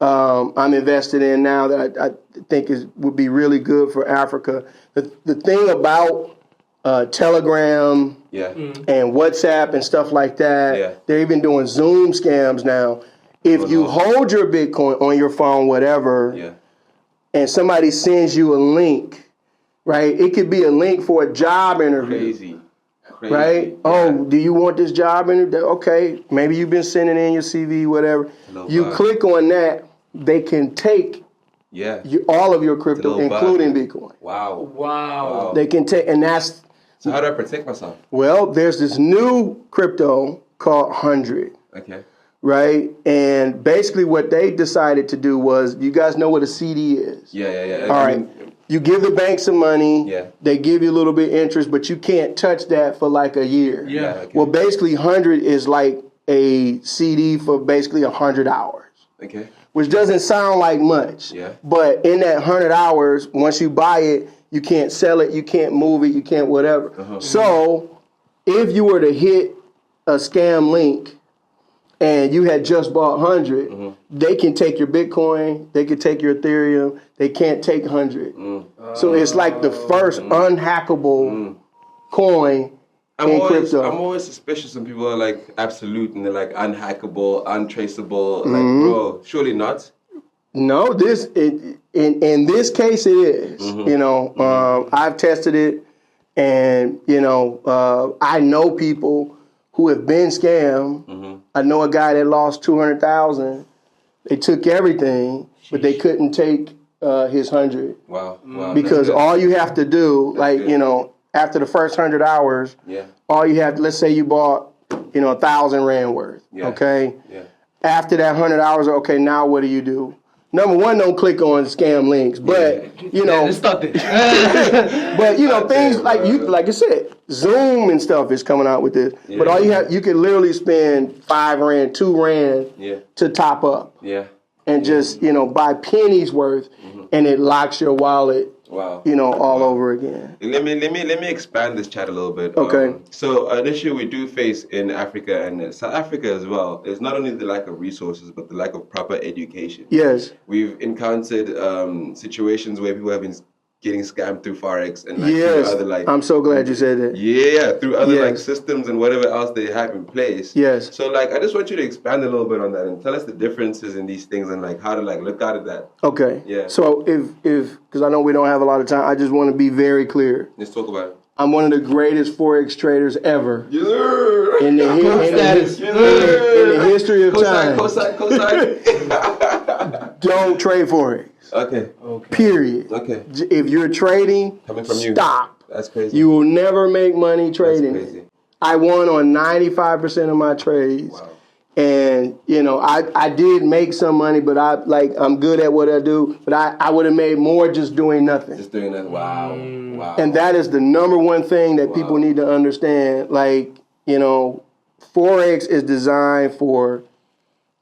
I'm invested in now that I think would be really good for Africa. The thing about Telegram and WhatsApp and stuff like that, they're even doing Zoom scams now. If you hold your Bitcoin on your phone, whatever, and somebody sends you a link, right? It could be a link for a job interview. Crazy. Right? Yeah. Oh, do you want this job interview? Okay, maybe you've been sending in your CV, whatever. You click on that, they can take all of your crypto, including Bitcoin. Wow. They can take, and that's... So how do I protect myself? Well, there's this new crypto called 100. Okay. Right? And basically what they decided to do was, you guys know what a CD is? Yeah. All right. You give the bank some money, they give you a little bit of interest, but you can't touch that for like a year. Okay. Well, basically 100 is like a CD for basically 100 hours. Okay. Which doesn't sound like much. But in that 100 hours, once you buy it, you can't sell it, you can't move it, you can't whatever. So if you were to hit a scam link and you had just bought 100, they can take your Bitcoin, they can take your Ethereum, they can't take 100. So it's like the first unhackable coin in crypto. I'm always suspicious when people are like absolute and they're like unhackable, untraceable. Like, bro, surely not. No, in this case it is. I've tested it, and I know people who have been scammed. I know a guy that lost $200,000. They took everything, but they couldn't take his 100. Wow. Because all you have to do, after the first 100 hours, all you have to, let's say you bought, 1,000 Rand worth. Okay. After that 100 hours, okay, now what do? Number one, don't click on scam links, but let's start this. But things like I said, Zoom and stuff is coming out with this. But all you can literally spend 5 Rand, 2 Rand to top up. And just buy pennies worth, and it locks your wallet. Wow. All over again. Let me expand this chat a little bit. Okay. So an issue we do face in Africa and South Africa as well is not only the lack of resources, but the lack of proper education. Yes. We've encountered situations where people have been getting scammed through Forex and through other I'm so glad you said that. Through other systems and whatever else they have in place. Yes. So I just want you to expand a little bit on that and tell us the differences in these things and how to look out at that. Okay. Yeah. So if because I know we don't have a lot of time, I just want to be very clear. Let's talk about it. I'm one of the greatest Forex traders ever. In the history of time. Cosine. Don't trade Forex. Okay. Period. Okay. If you're trading, coming from stop. That's crazy. You will never make money trading. That's crazy. I won on 95% of my trades. Wow. And, I did make some money, but I'm good at what I do. But I would have made more just doing nothing. Just doing that. Wow. And that is the number one thing that people need to understand. Forex is designed for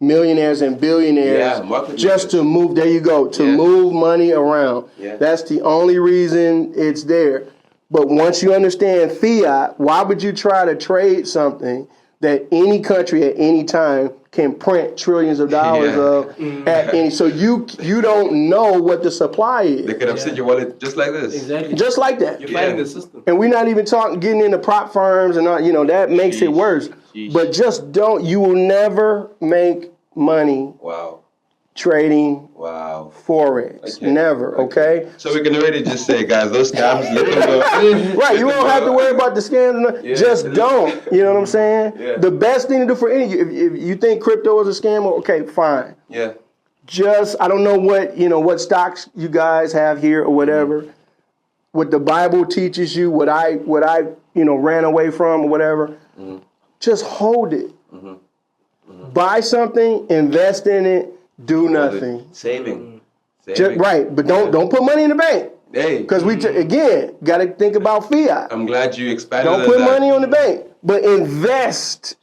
millionaires and billionaires just to move. There you go. To move money around. Yeah. That's the only reason it's there. But once you understand fiat, why would you try to trade something that any country at any time can print trillions of dollars of at any? So you don't know what the supply is. They could upset your wallet just like this. Exactly. Just like that. You're fighting the system. And we're not even getting into prop firms and all, that makes it worse. But just don't. You will never make money. Wow. Trading. Wow. Forex. Okay. Never. Okay. So we can already just say, guys, those scams. Let them go. Right. You don't have to worry about the scams. Just don't. You know what I'm saying? Yeah. The best thing to do for any, if you think crypto is a scam, okay, fine. Yeah. Just I don't know what stocks you guys have here or whatever. Mm-hmm. What the Bible teaches you, what I ran away from or whatever. Mm-hmm. Just hold it. Mm-hmm. Mm-hmm. Buy something, invest in it. Do nothing. Saving. Just, right, but don't put money in the bank. Hey, because we again got to think about fiat. I'm glad you expanded. Don't put money on the bank, but invest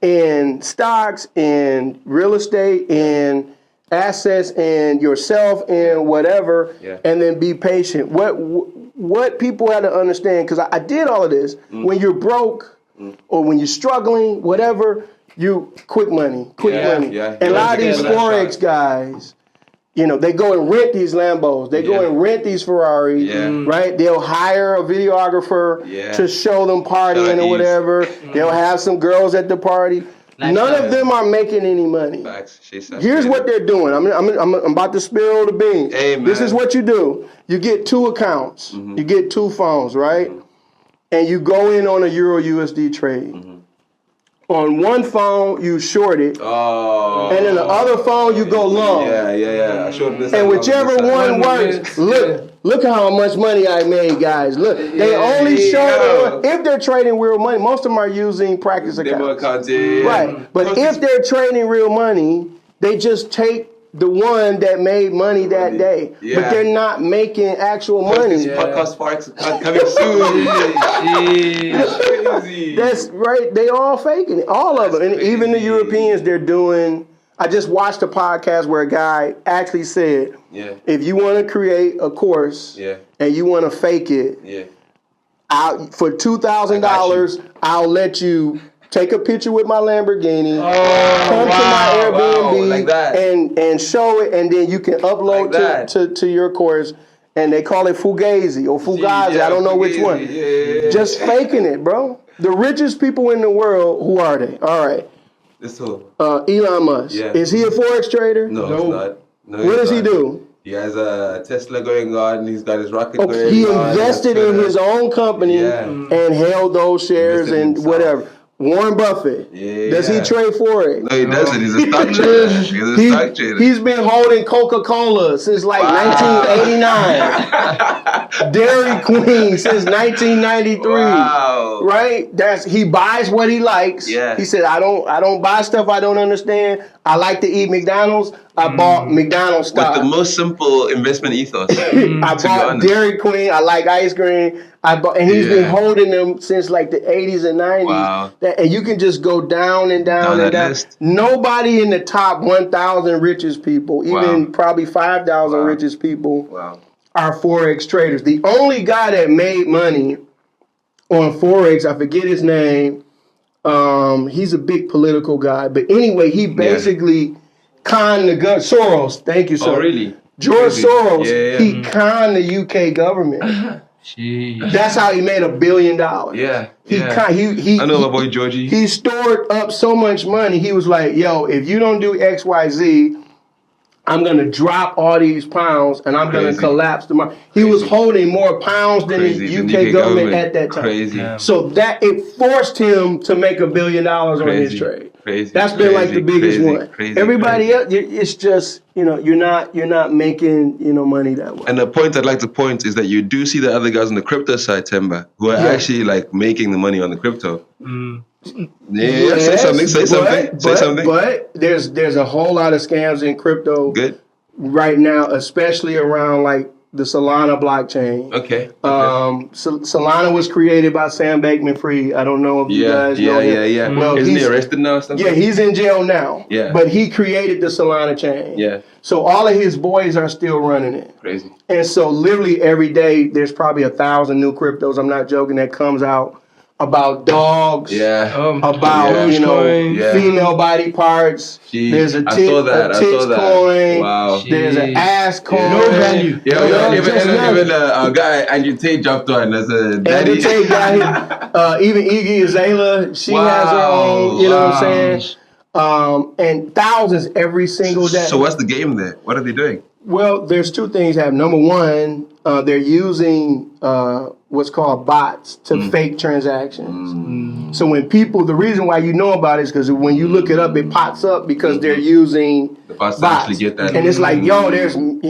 in stocks, in real estate, in assets, in yourself, in whatever, and then be patient. What people have to understand, because I did all of this. When you're broke or when you're struggling, whatever. You quick money. And a lot of these Forex guys, they go and rent these Lambos. They go and rent these Ferraris, right? They'll hire a videographer to show them partying or whatever. They'll have some girls at the party. None of them are making any money. Here's what they're doing. I'm about to spill the beans. Amen. This is what you do. You get 2 accounts. You get 2 phones, right? And you go in on a Euro USD trade. On one phone, you short it. Oh. And then the other phone, you go long. Yeah. I shorted this. And whichever one works, look how much money I made, guys. Look, they only show if they're trading real money. Most of them are using practice accounts. Right. But if they're trading real money, they just take the one that made money that day. But they're not making actual money. Podcast Forex coming soon. That's right. They all faking it. All of them. And even the Europeans, they're doing. I just watched a podcast where a guy actually said, if you want to create a course and you want to fake it, for $2,000, I'll let you take a picture with my Lamborghini, come to my Airbnb, and show it, and then you can upload to your course. And they call it Fugazi or Fugazi. I don't know which one. Just faking it, bro. The richest people in the world, who are they? All right. This who? Elon Musk. Is he a Forex trader? No, he's not. No, what does he do? He has a Tesla going on. He's got his rocket going on. He invested in his own company and held those shares and whatever. Warren Buffett. Does he trade Forex? No, he doesn't. He's a stock trader. He's been holding Coca-Cola since 1989. Dairy Queen since 1993. Wow. Right? He buys what he likes. He said, I don't buy stuff I don't understand. I like to eat McDonald's. I bought McDonald's stock. With the most simple investment ethos. I bought Dairy Queen. I like ice cream. And he's been holding them since like the 80s and 90s. Wow. And you can just go down and down and down. List. Nobody in the top 1,000 richest people, even probably 5,000 richest people, are Forex traders. The only guy that made money on Forex, I forget his name. He's a big political guy. But anyway, he basically conned the government. Soros. Thank you, sir. Oh, really? George Soros, he conned the UK government. Jeez. That's how he made $1 billion. Yeah. He I know my boy Georgie. He stored up so much money. He was like, yo, if you don't do XYZ, I'm going to drop all these pounds and I'm going to collapse the market. He was holding more pounds than the UK government at that time. Crazy. So that it forced him to make $1 billion on his trade. That's been like the biggest one. Everybody else, it's just, you're not making, money that way. And the point I'd like to point is that you do see the other guys on the crypto side, Temba, who are actually like making the money on the crypto. Say something. But there's a whole lot of scams in crypto right now, especially around like the Solana blockchain. Okay. Solana was created by Sam Bankman-Fried. I don't know if you guys know him. Yeah. Well, isn't he arrested now or something? Yeah, he's in jail now. Yeah. But he created the Solana chain. Yeah. So all of his boys are still running it. Crazy. And so literally every day there's probably 1,000 new cryptos. I'm not joking, that comes out about dogs. Yeah. About female body parts. Jeez. There's a I saw that. coin. Wow. There's an ass coin. No value. Even a guy Andrew Tate jumped on as a daddy. Andrew Tate got even Iggy Azalea, she has her own. You know what I'm saying? And thousands every single day. So what's the game there? What are they doing? Well, there's two things happening. Number one, they're using what's called bots to fake transactions. So when people, the reason why you know about it is because when you look it up, it pops up because they're using the bots to actually get that. And it's like, yo, there's, 1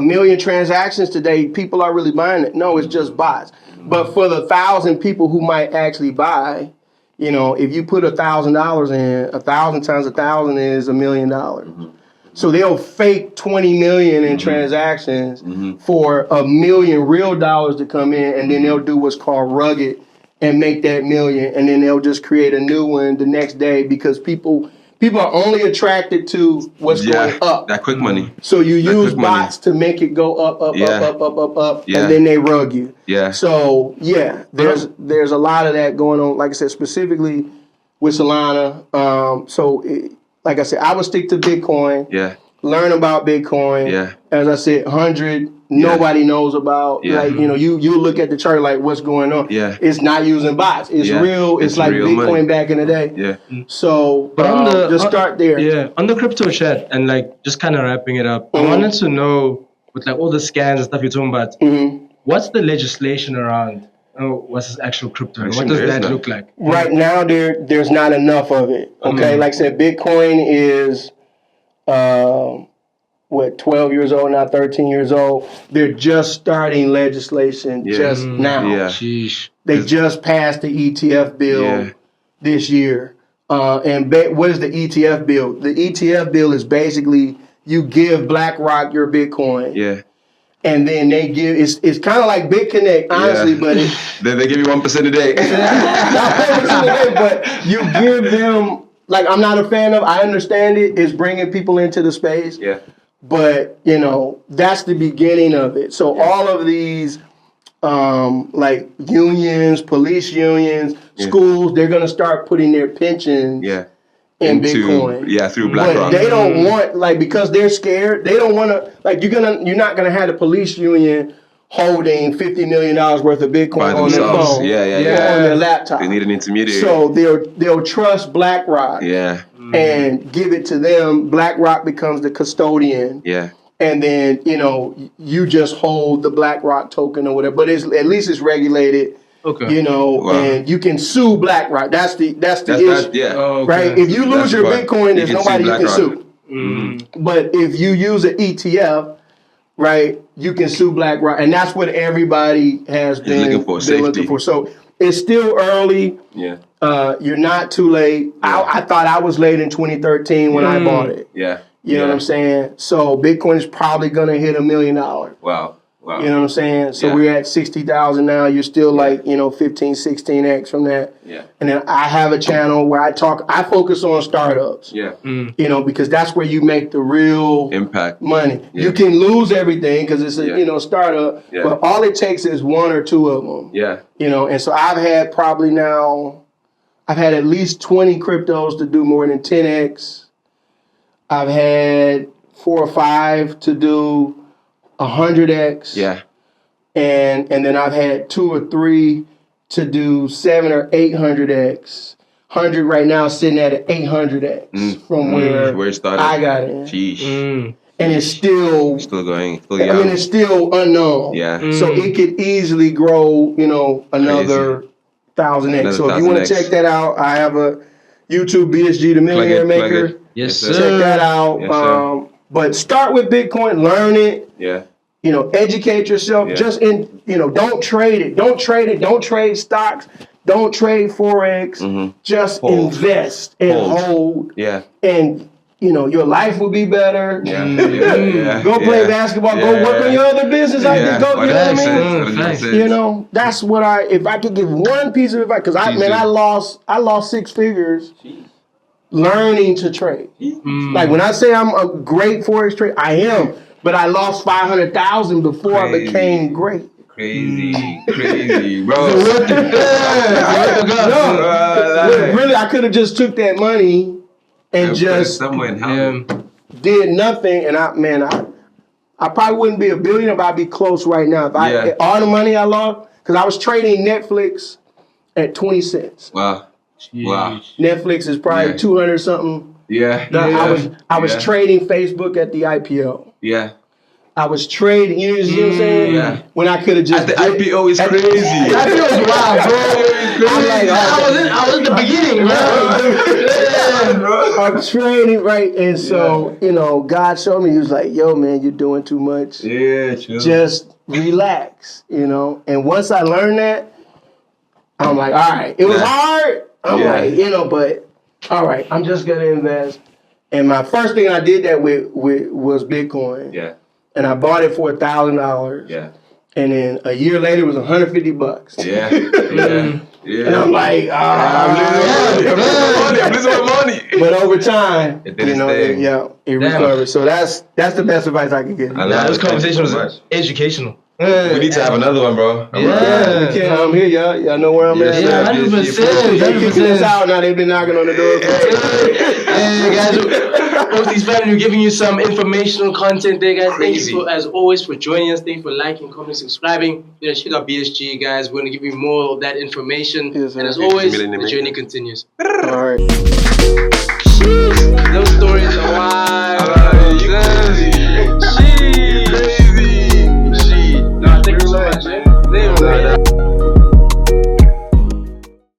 million transactions today. People are really buying it. No, it's just bots. But for the 1,000 people who might actually buy, if you put $1,000 in, 1,000 times 1,000 is $1 million. So they'll fake 20 million in transactions for $1 million real dollars to come in, and then they'll do what's called rugged and make that million, and then they'll just create a new one the next day because people are only attracted to what's going up. That quick money. So you use bots to make it go up, and then they rug you. Yeah. So there's a lot of that going on. Like I said, specifically with Solana. Like I said, I would stick to Bitcoin. Yeah. Learn about Bitcoin. Yeah. As I said, 100 nobody knows about. Yeah. Like, you look at the chart like what's going on. Yeah. It's not using bots. It's real. It's like real Bitcoin money. Back in the day. Yeah. So just start there. Yeah. On the crypto chat and like just kind of wrapping it up, I wanted to know with like all the scans and stuff you're talking about, what's the legislation around what's this actual crypto? What does that look like? Right now, there's not enough of it. Okay, like I said, Bitcoin is 12 years old now, 13 years old. They're just starting legislation just now. Yeah. Sheesh. They just passed the ETF bill this year. And what is the ETF bill? The ETF bill is basically you give BlackRock your Bitcoin. Yeah. And then they give it's kind of like BitConnect, honestly, but then they give you 1% a day. Not 1% a day, but you give them, like, I'm not a fan of. I understand it's bringing people into the space. Yeah. But that's the beginning of it. So all of these, like unions, police unions, schools, they're gonna start putting their pensions. In Bitcoin. Yeah, through BlackRock. But they don't want, like, because they're scared, they don't want to, like, you're not going to have the police union holding $50 million worth of Bitcoin on their phone. Yeah. On their laptop. They need an intermediary. So they'll trust BlackRock. Yeah. And give it to them. BlackRock becomes the custodian. Yeah. And then, you just hold the BlackRock token or whatever. But at least it's regulated. Okay. And you can sue BlackRock. That's the issue. Right? If you lose your Bitcoin, there's nobody you can sue. But if you use an ETF, right, you can sue BlackRock. And that's what everybody has been looking for. So it's still early. Yeah. You're not too late. I thought I was late in 2013 when I bought it. Yeah. You know what I'm saying? So Bitcoin is probably going to hit $1 million. Wow. You know what I'm saying? So we're at 60,000 now. You're still like, 15, 16x from that. Yeah. And then I have a channel where I focus on startups. Yeah. Because that's where you make the real impact money. Yeah. You can lose everything because it's a, startup, but all it takes is one or two of them. Yeah. And so I've had at least 20 cryptos to do more than 10x. I've had 4 or 5 to do 100x. Yeah. And then I've had 2 or 3 to do 700 or 800x. 100 right now sitting at an 800x from where it started. I got in. Sheesh. And it's still going. It's still unknown. Yeah. So it could easily grow, another 1,000x. So if you want to check that out, I have a YouTube BSG, the Millionaire Maker. Yes, sir. Check that out. Yes, but start with Bitcoin, learn it. Yeah. Educate yourself. Just don't trade it. Don't trade it. Don't trade stocks. Don't trade Forex. Just invest and hold. Yeah. And your life will be better. Yeah. Go play basketball. Go work on your other business. Go. You know what I mean? That's what if I could give one piece of advice, because I lost 6 figures learning to trade. Like when I say I'm a great Forex trader, I am. But I lost 500,000 before I became great. Crazy, bro. Really, I could have just took that money and just did nothing. And I probably wouldn't be a billionaire, but I'd be close right now. If all the money I lost, because I was trading Netflix at 20 cents. Wow. Netflix is probably 200 something. I was trading Facebook at the IPO. I was trading, you know what I'm saying? Yeah. When I could have just... The IPO is crazy. The IPO is wild, bro. I was at the beginning, bro. I'm trading, right? And so, God showed me, he was like, yo, man, you're doing too much. Yeah, true. Just relax, And once I learned that, I'm like, all right. It was hard. I'm like, but all right, I'm just going to invest. And my first thing I did that with was Bitcoin. Yeah. And I bought it for $1,000. Yeah. And then a year later, it was $150. Yeah. And I'm like, I'm losing my money. But over time, it recovered. So that's the best advice I can give. This conversation was educational. We need to have another one, bro. I'm here, y'all. Y'all know where I'm at. Yeah, 100%. They kicking us out now. They've been knocking on the door. Hey guys, Posties family, we're giving you some informational content there, guys. Thank you as always for joining us. Thank you for liking, commenting, subscribing. Check out BSG, guys. We're gonna give you more of that information. Yes, and as always, the journey continues. All right.